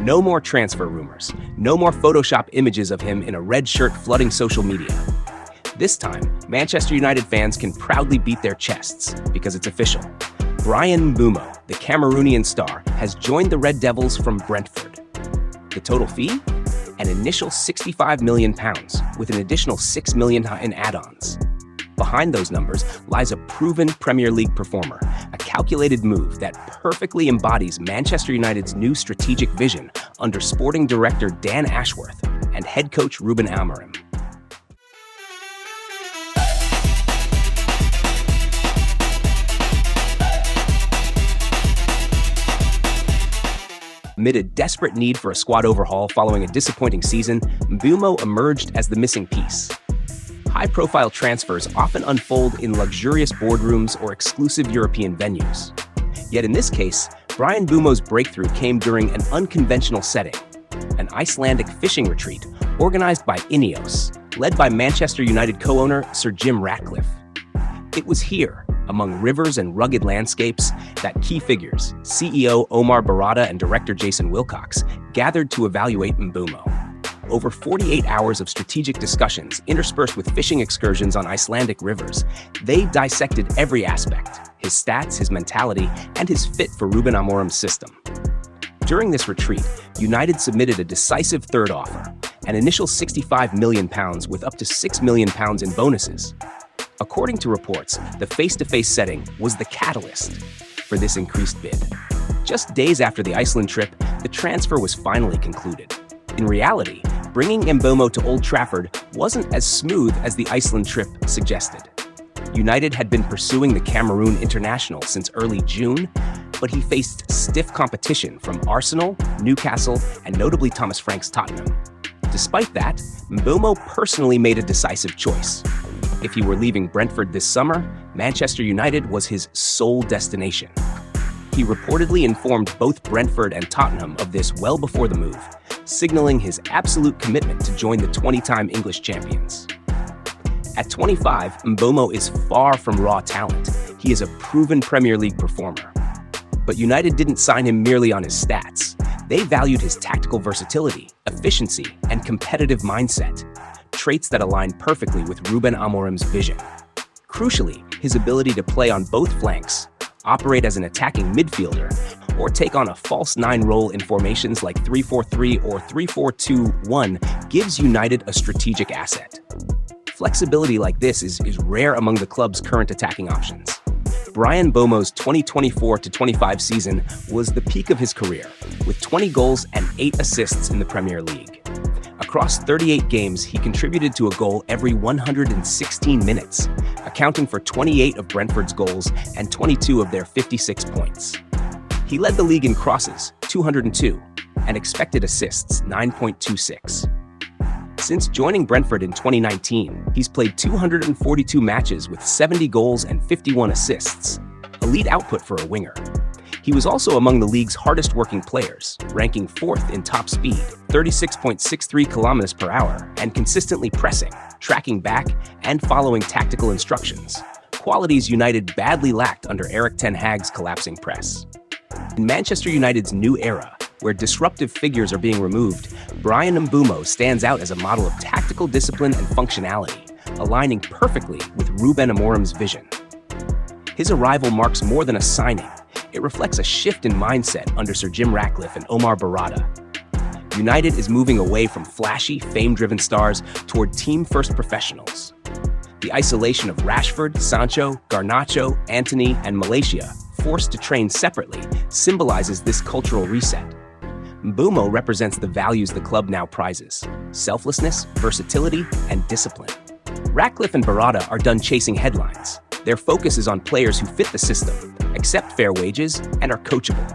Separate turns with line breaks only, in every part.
No more transfer rumors. No more Photoshop images of him in a red shirt flooding social media. This time, Manchester United fans can proudly beat their chests because it's official. Bryan Mbeumo, the Cameroonian star, has joined the Red Devils from Brentford. The total fee? An initial £65 million, with an additional £6 million in add-ons. Behind those numbers lies a proven Premier League performer, a calculated move that perfectly embodies Manchester United's new strategic vision under sporting director Dan Ashworth and head coach Ruben Amorim. Amid a desperate need for a squad overhaul following a disappointing season, Mbeumo emerged as the missing piece. High-profile transfers often unfold in luxurious boardrooms or exclusive European venues. Yet in this case, Bryan Mbeumo's breakthrough came during an unconventional setting, an Icelandic fishing retreat organized by Ineos, led by Manchester United co-owner Sir Jim Ratcliffe. It was here, among rivers and rugged landscapes, that key figures, CEO Omar Barada and director Jason Wilcox, gathered to evaluate Mbeumo. Over 48 hours of strategic discussions interspersed with fishing excursions on Icelandic rivers, they dissected every aspect, his stats, his mentality, and his fit for Ruben Amorim's system. During this retreat, United submitted a decisive third offer, an initial £65 million with up to £6 million in bonuses. According to reports, the face-to-face setting was the catalyst for this increased bid. Just days after the Iceland trip, the transfer was finally concluded. In reality, bringing Mbeumo to Old Trafford wasn't as smooth as the Iceland trip suggested. United had been pursuing the Cameroon international since early June, but he faced stiff competition from Arsenal, Newcastle, and notably Thomas Frank's Tottenham. Despite that, Mbeumo personally made a decisive choice. If he were leaving Brentford this summer, Manchester United was his sole destination. He reportedly informed both Brentford and Tottenham of this well before the move, signaling his absolute commitment to join the 20-time English champions. At 25, Mbeumo is far from raw talent. He is a proven Premier League performer. But United didn't sign him merely on his stats. They valued his tactical versatility, efficiency, and competitive mindset, traits that align perfectly with Ruben Amorim's vision. Crucially, his ability to play on both flanks, operate as an attacking midfielder, or take on a false nine role in formations like 3-4-3 or 3-4-2-1 gives United a strategic asset. Flexibility like this is rare among the club's current attacking options. Bryan Mbeumo's 2024-25 season was the peak of his career, with 20 goals and 8 assists in the Premier League. Across 38 games, he contributed to a goal every 116 minutes, accounting for 28 of Brentford's goals and 22 of their 56 points. He led the league in crosses, 202, and expected assists, 9.26. Since joining Brentford in 2019, he's played 242 matches with 70 goals and 51 assists, elite output for a winger. He was also among the league's hardest working players, ranking 4th in top speed, 36.63 kilometers per hour, and consistently pressing, tracking back, and following tactical instructions, qualities United badly lacked under Erik ten Hag's collapsing press. In Manchester United's new era, where disruptive figures are being removed, Bryan Mbeumo stands out as a model of tactical discipline and functionality, aligning perfectly with Ruben Amorim's vision. His arrival marks more than a signing. It reflects a shift in mindset under Sir Jim Ratcliffe and Omar Barada. United is moving away from flashy, fame-driven stars toward team-first professionals. The isolation of Rashford, Sancho, Garnacho, Antony, and Malaysia, forced to train separately, symbolizes this cultural reset. Mbeumo represents the values the club now prizes: selflessness, versatility, and discipline. Ratcliffe and Barada are done chasing headlines. Their focus is on players who fit the system, accept fair wages, and are coachable.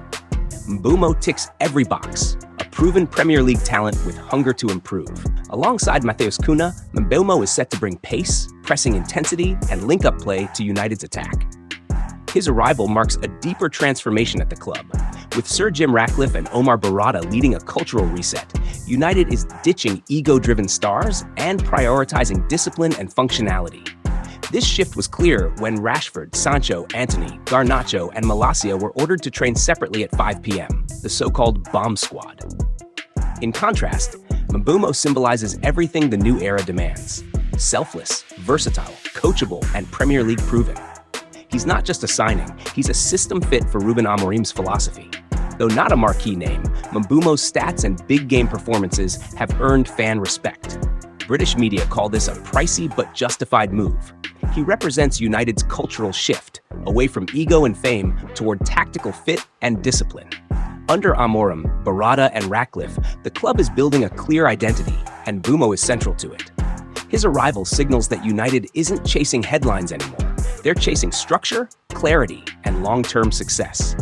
Mbeumo ticks every box, a proven Premier League talent with hunger to improve. Alongside Matheus Cunha, Mbeumo is set to bring pace, pressing intensity, and link-up play to United's attack. His arrival marks a deeper transformation at the club. With Sir Jim Ratcliffe and Omar Barada leading a cultural reset, United is ditching ego-driven stars and prioritizing discipline and functionality. This shift was clear when Rashford, Sancho, Antony, Garnacho, and Malaysia were ordered to train separately at 5 p.m., the so-called bomb squad. In contrast, Mbeumo symbolizes everything the new era demands: selfless, versatile, coachable, and Premier League proven. He's not just a signing, he's a system fit for Ruben Amorim's philosophy. Though not a marquee name, Mbeumo's stats and big game performances have earned fan respect. British media call this a pricey but justified move. He represents United's cultural shift, away from ego and fame toward tactical fit and discipline. Under Amorim, Barada, and Ratcliffe, the club is building a clear identity, and Mbeumo is central to it. His arrival signals that United isn't chasing headlines anymore. They're chasing structure, clarity, and long-term success.